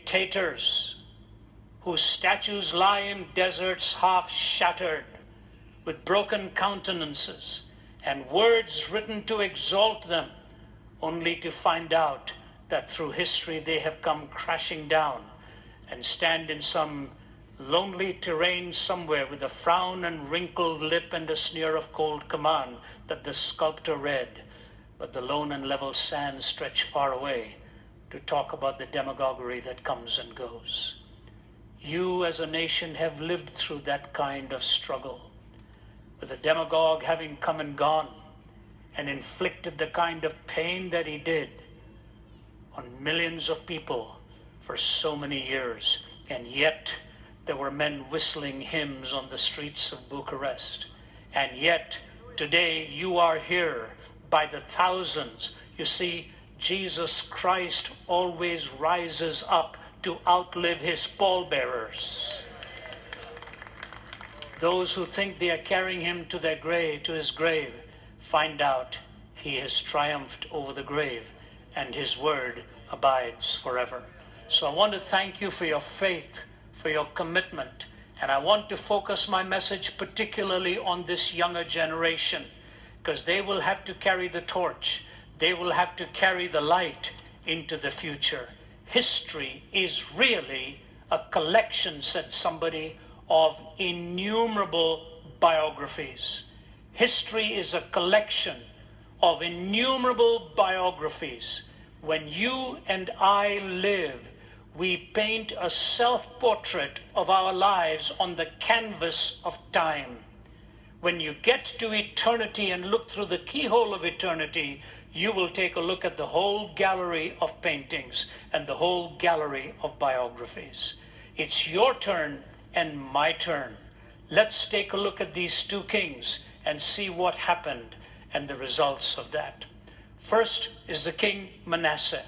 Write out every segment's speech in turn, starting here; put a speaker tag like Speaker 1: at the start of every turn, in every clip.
Speaker 1: dictators whose statues lie in deserts half shattered, with broken countenances and words written to exalt them, only to find out that through history they have come crashing down and stand in some lonely terrain somewhere with a frown and wrinkled lip and a sneer of cold command that the sculptor read, but the lone and level sands stretch far away to talk about the demagoguery that comes and goes. You as a nation have lived through that kind of struggle, with a demagogue having come and gone and inflicted the kind of pain that he did on millions of people for so many years, and yet there were men whistling hymns on the streets of Bucharest. And yet today you are here by the thousands. You see, Jesus Christ always rises up to outlive his pallbearers. Those who think they are carrying him to their grave, to his grave, find out he has triumphed over the grave, and his word abides forever. So I want to thank you for your faith, for your commitment, and I want to focus my message particularly on this younger generation, because they will have to carry the torch. They will have to carry the light into the future. History is really a collection, said somebody, of innumerable biographies. History is a collection of innumerable biographies. When you and I live, we paint a self-portrait of our lives on the canvas of time. When you get to eternity and look through the keyhole of eternity, you will take a look at the whole gallery of paintings and the whole gallery of biographies. It's your turn and my turn. Let's take a look at these two kings and see what happened and the results of that. First is the king Manasseh.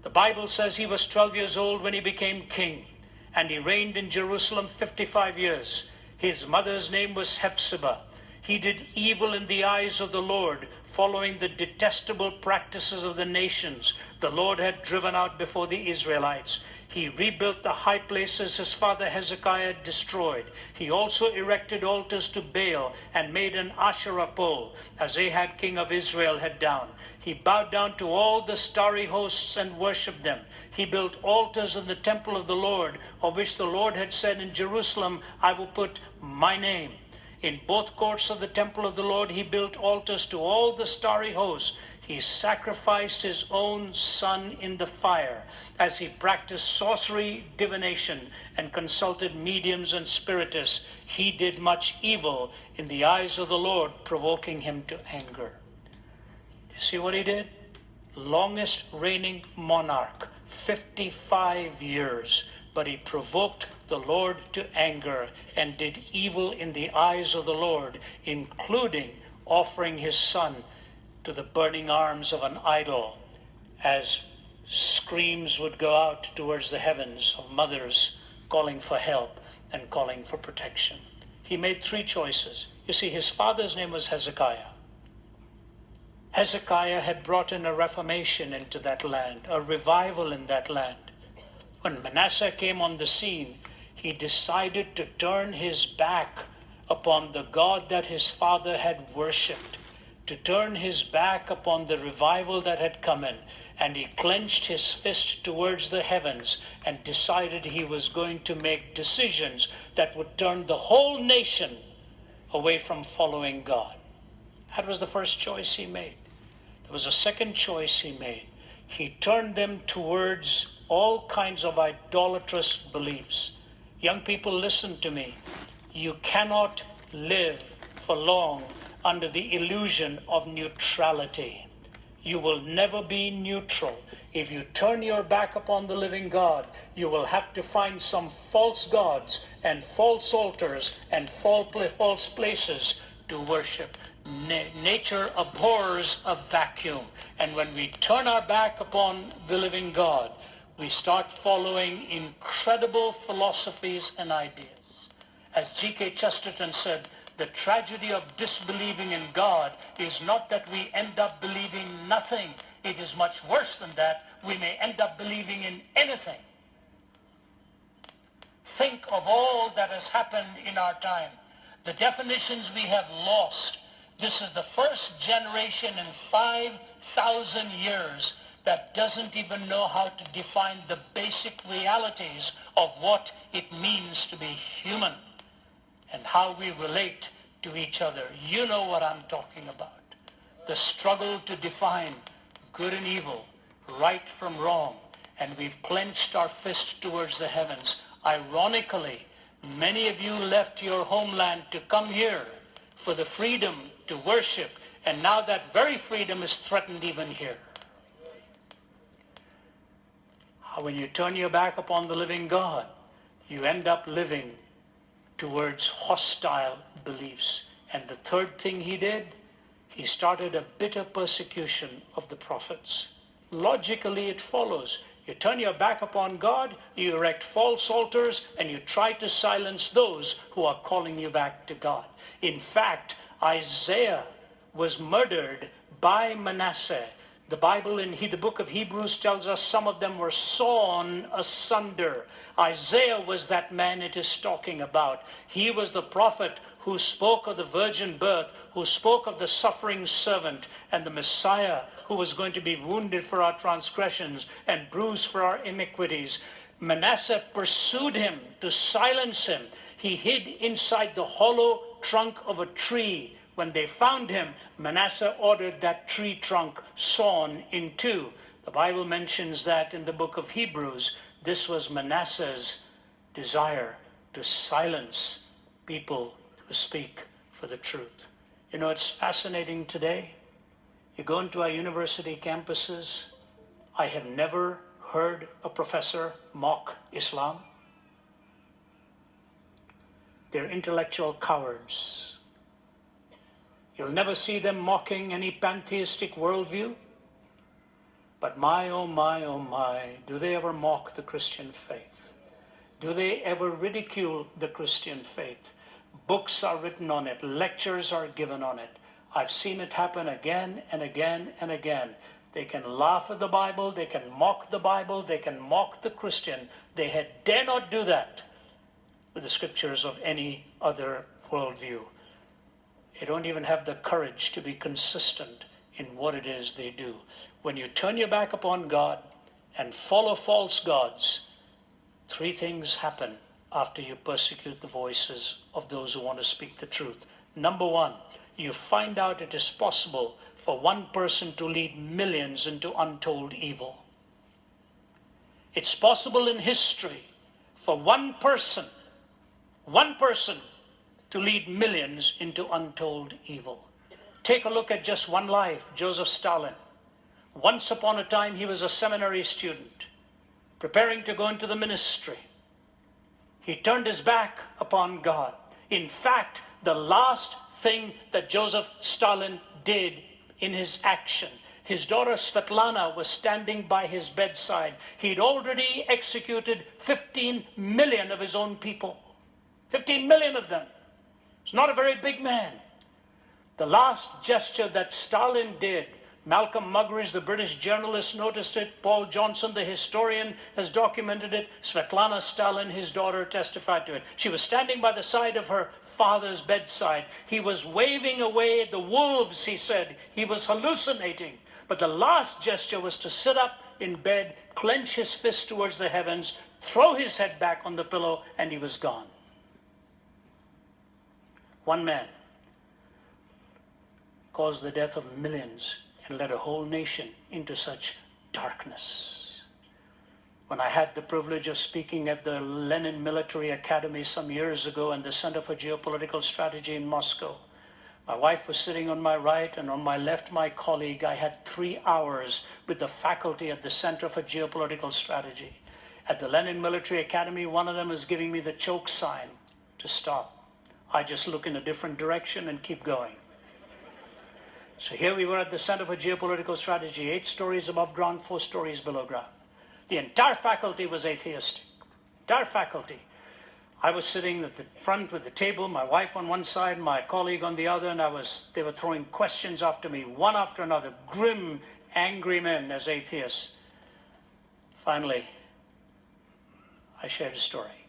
Speaker 1: The Bible says he was 12 years old when he became king, and he reigned in Jerusalem 55 years. His mother's name was Hephzibah. He did evil in the eyes of the Lord, following the detestable practices of the nations the Lord had driven out before the Israelites. He rebuilt the high places his father Hezekiah destroyed. He also erected altars to Baal and made an Asherah pole, as Ahab king of Israel had done. He bowed down to all the starry hosts and worshipped them. He built altars in the temple of the Lord, of which the Lord had said, in Jerusalem I will put my name. In both courts of the temple of the Lord he built altars to all the starry hosts. He sacrificed his own son in the fire as he practiced sorcery, divination, and consulted mediums and spiritists. He did much evil in the eyes of the Lord, provoking him to anger. You see what he did? Longest reigning monarch, 55 years. But he provoked the Lord to anger and did evil in the eyes of the Lord, including offering his son to the burning arms of an idol, as screams would go out towards the heavens of mothers calling for help and calling for protection. He made three choices. You see, his father's name was Hezekiah. Hezekiah had brought in a reformation into that land, a revival in that land. When Manasseh came on the scene, he decided to turn his back upon the God that his father had worshipped, to turn his back upon the revival that had come in, and he clenched his fist towards the heavens and decided he was going to make decisions that would turn the whole nation away from following God. That was the first choice he made. There was a second choice he made. He turned them towards all kinds of idolatrous beliefs. Young people, listen to me. You cannot live for long under the illusion of neutrality. You will never be neutral. If you turn your back upon the living God, you will have to find some false gods and false altars and false places to worship. Nature abhors a vacuum. And when we turn our back upon the living God, we start following incredible philosophies and ideas. As G.K. Chesterton said, the tragedy of disbelieving in God is not that we end up believing nothing. It is much worse than that. We may end up believing in anything. think of all that has happened in our time, the definitions we have lost. This is the first generation in 5,000 years that doesn't even know how to define the basic realities of what it means to be human and how we relate to each other. You know what I'm talking about. The struggle to define good and evil, right from wrong, and we've clenched our fist towards the heavens. Ironically, many of you left your homeland to come here for the freedom to worship, and now that very freedom is threatened even here. When you turn your back upon the living God, you end up living towards hostile beliefs. And the third thing he did, he started a bitter persecution of the prophets. Logically, it follows. You turn your back upon God, you erect false altars, and you try to silence those who are calling you back to God. In fact, Isaiah was murdered by Manasseh. The Bible in the book of Hebrews tells us some of them were sawn asunder. Isaiah was that man it is talking about. He was the prophet who spoke of the virgin birth, who spoke of the suffering servant and the Messiah who was going to be wounded for our transgressions and bruised for our iniquities. Manasseh pursued him to silence him. He hid inside the hollow trunk of a tree. When they found him, Manasseh ordered that tree trunk sawn in two. The Bible mentions that in the book of Hebrews. This was Manasseh's desire to silence people who speak for the truth. You know, it's fascinating today. You go into our university campuses. I have never heard a professor mock Islam. They're intellectual cowards. You'll never see them mocking any pantheistic worldview. But my, oh my, do they ever mock the Christian faith? Do they ever ridicule the Christian faith? Books are written on it. Lectures are given on it. I've seen it happen again and again and again. They can laugh at the Bible. They can mock the Bible. They can mock the Christian. They dare not do that with the scriptures of any other worldview. They don't even have the courage to be consistent in what it is they do. When you turn your back upon God and follow false gods, three things happen after you persecute the voices of those who want to speak the truth. Number one, you find out it is possible for one person to lead millions into untold evil. It's possible in history for one person to lead millions into untold evil. Take a look at just one life, Joseph Stalin. Once upon a time, he was a seminary student, preparing to go into the ministry. He turned his back upon God. In fact, the last thing that Joseph Stalin did in his action, his daughter Svetlana was standing by his bedside. He'd already executed 15 million of his own people. 15 million of them. He's not a very big man. The last gesture that Stalin did, Malcolm Muggeridge, the British journalist, noticed it. Paul Johnson, the historian, has documented it. Svetlana Stalin, his daughter, testified to it. She was standing by the side of her father's bedside. He was waving away the wolves, he said. He was hallucinating. But the last gesture was to sit up in bed, clench his fist towards the heavens, throw his head back on the pillow, and he was gone. One man caused the death of millions and led a whole nation into such darkness. When I had the privilege of speaking at the Lenin Military Academy some years ago and the Center for Geopolitical Strategy in Moscow, my wife was sitting on my right and on my left my colleague. I had 3 hours with the faculty at the Center for Geopolitical Strategy. At the Lenin Military Academy, one of them was giving me the choke sign to stop. I just look in a different direction and keep going. So here we were at the Center for Geopolitical Strategy, 8 stories above ground, 4 stories below ground. The entire faculty was atheistic. Entire faculty. I was sitting at the front with the table, my wife on one side, my colleague on the other, and they were throwing questions after me, one after another, grim, angry men as atheists. Finally, I shared a story.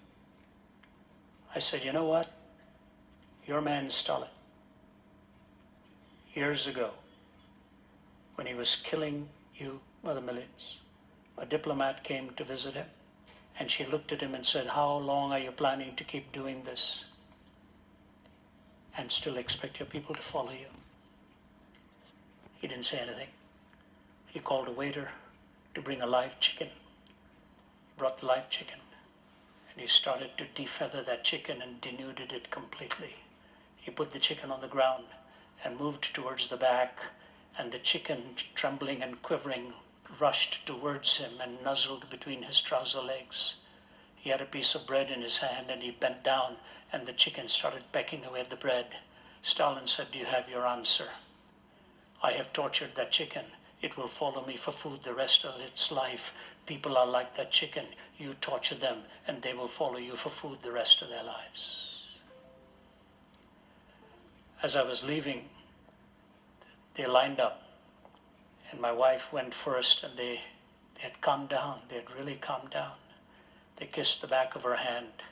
Speaker 1: I said, you know what? Your man stole it. Years ago, when he was killing you by the millions, a diplomat came to visit him, and she looked at him and said, how long are you planning to keep doing this and still expect your people to follow you? He didn't say anything. He called a waiter to bring a live chicken. He brought the live chicken, and he started to defeather that chicken and denuded it completely. He put the chicken on the ground and moved towards the back, and the chicken, trembling and quivering, rushed towards him and nuzzled between his trouser legs. He had a piece of bread in his hand, and he bent down, and the chicken started pecking away at the bread. Stalin said, do you have your answer? I have tortured that chicken. It will follow me for food the rest of its life. People are like that chicken. You torture them, and they will follow you for food the rest of their lives. As I was leaving, they lined up, and my wife went first, and they had calmed down. They had really calmed down. They kissed the back of her hand,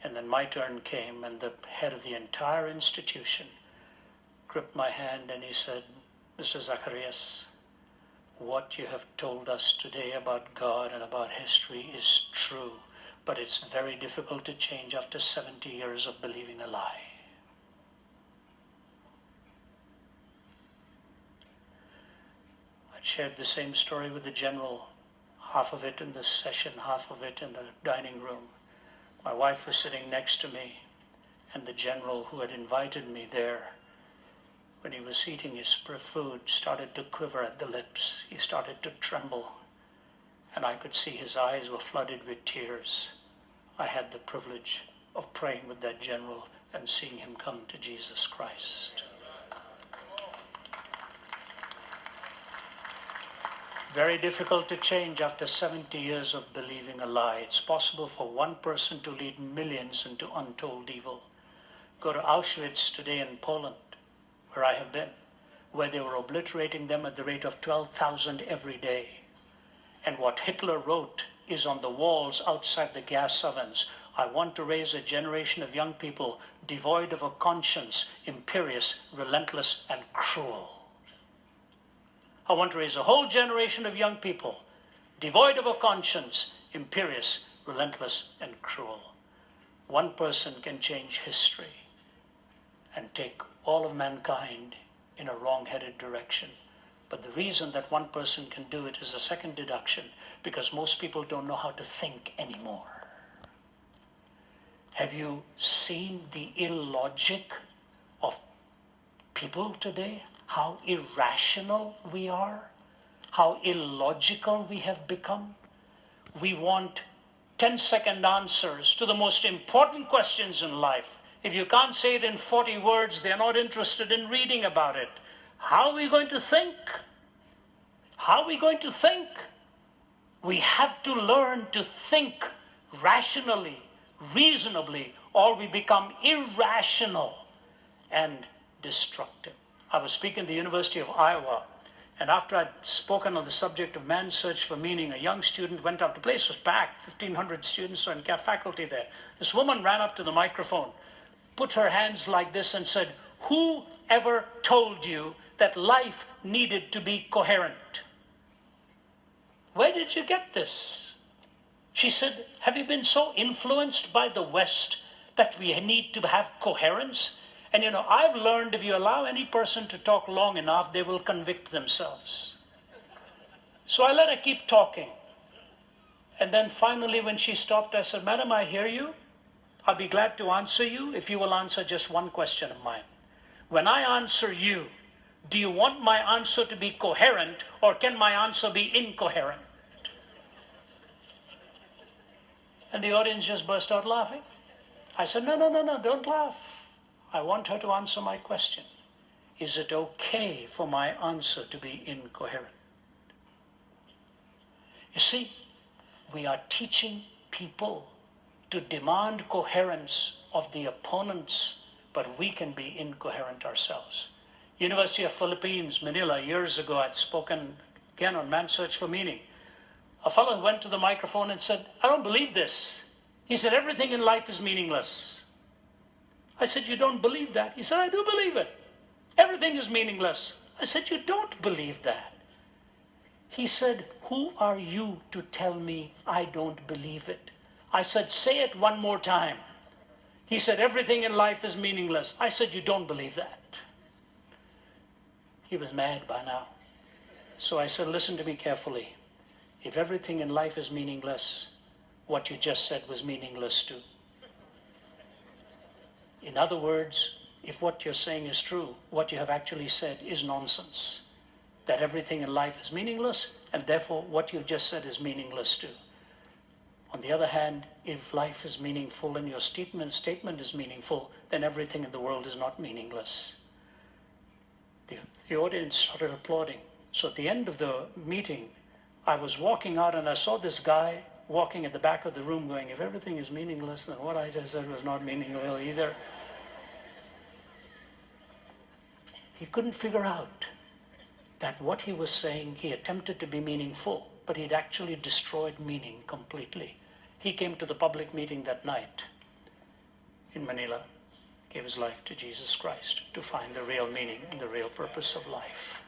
Speaker 1: and then my turn came, and the head of the entire institution gripped my hand, and he said, Mr. Zacharias, what you have told us today about God and about history is true, but it's very difficult to change after 70 years of believing a lie. I shared the same story with the general, half of it in the session, half of it in the dining room. My wife was sitting next to me, and the general who had invited me there, when he was eating his food, started to quiver at the lips. He started to tremble, and I could see his eyes were flooded with tears. I had the privilege of praying with that general and seeing him come to Jesus Christ. Very difficult to change after 70 years of believing a lie. It's possible for one person to lead millions into untold evil. Go to Auschwitz today in Poland, where I have been, where they were obliterating them at the rate of 12,000 every day. And what Hitler wrote is on the walls outside the gas ovens. I want to raise a generation of young people devoid of a conscience, imperious, relentless, and cruel. I want to raise a whole generation of young people devoid of a conscience, imperious, relentless, and cruel. One person can change history and take all of mankind in a wrong-headed direction. But the reason that one person can do it is a second deduction, because most people don't know how to think anymore. Have you seen the illogic of people today? How irrational we are? How illogical we have become? We want 10-second answers to the most important questions in life. If you can't say it in 40 words, they're not interested in reading about it. How are we going to think? How are we going to think? We have to learn to think rationally, reasonably, or we become irrational and destructive. I was speaking at the University of Iowa, and after I'd spoken on the subject of man's search for meaning, a young student went up. The place was packed, 1,500 students and faculty there. This woman ran up to the microphone, put her hands like this and said, "Who ever told you that life needed to be coherent? Where did you get this?" She said, "Have you been so influenced by the West that we need to have coherence?" And you know, I've learned if you allow any person to talk long enough, they will convict themselves. So I let her keep talking. And then finally, when she stopped, I said, "Madam, I hear you. I'll be glad to answer you if you will answer just one question of mine. When I answer you, do you want my answer to be coherent, or can my answer be incoherent?" And the audience just burst out laughing. I said, no, don't laugh. I want her to answer my question. Is it okay for my answer to be incoherent? You see, we are teaching people to demand coherence of the opponents, but we can be incoherent ourselves. University of Philippines, Manila, years ago, I'd spoken again on Man's Search for Meaning. A fellow went to the microphone and said, "I don't believe this." He said, "Everything in life is meaningless." I said, you don't believe that? He said, I do believe it. Everything is meaningless. I said, you don't believe that. He said, who are you to tell me I don't believe it? I said, say it one more time. He said, everything in life is meaningless. I said, you don't believe that. He was mad by now. So I said, listen to me carefully. If everything in life is meaningless, what you just said was meaningless too. In other words, if what you're saying is true, what you have actually said is nonsense. That everything in life is meaningless, and therefore what you've just said is meaningless too. On the other hand, if life is meaningful and your statement is meaningful, then everything in the world is not meaningless. The audience started applauding. So at the end of the meeting, I was walking out and I saw this guy walking at the back of the room going, if everything is meaningless, then what I just said was not meaningless either. He couldn't figure out that what he was saying, he attempted to be meaningful, but he'd actually destroyed meaning completely. He came to the public meeting that night in Manila, gave his life to Jesus Christ to find the real meaning and the real purpose of life.